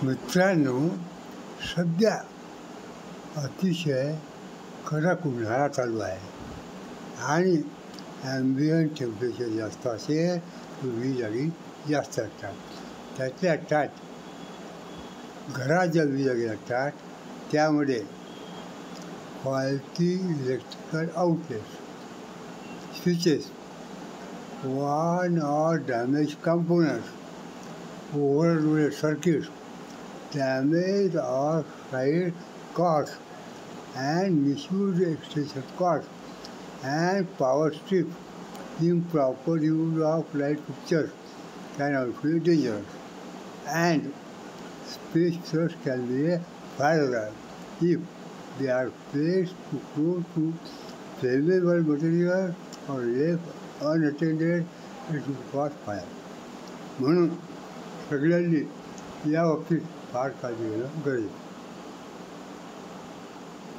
मित्रांनो, सध्या अतिशय कडक उन्हाळा चालू आहे आणि ॲम्बियंट टेम्परेचर जास्त असेल तर वीज आगी जास्त लागतात. त्यातल्या त्यात घरात ज्या वीज आगी लागतात त्यामध्ये faulty electrical outlets, switches, one or damaged components, overloaded circuits, damaged or fried cords, and misused extension cords, and power strips. Improper use of light fixtures can also be dangerous. And space thrust can be a fire alarm if they are placed too close to flammable material or left unattended, it will cause fire. म्हणून सगळ्यांनी या बाबतीत फार काळजी घेणं गरजेचं.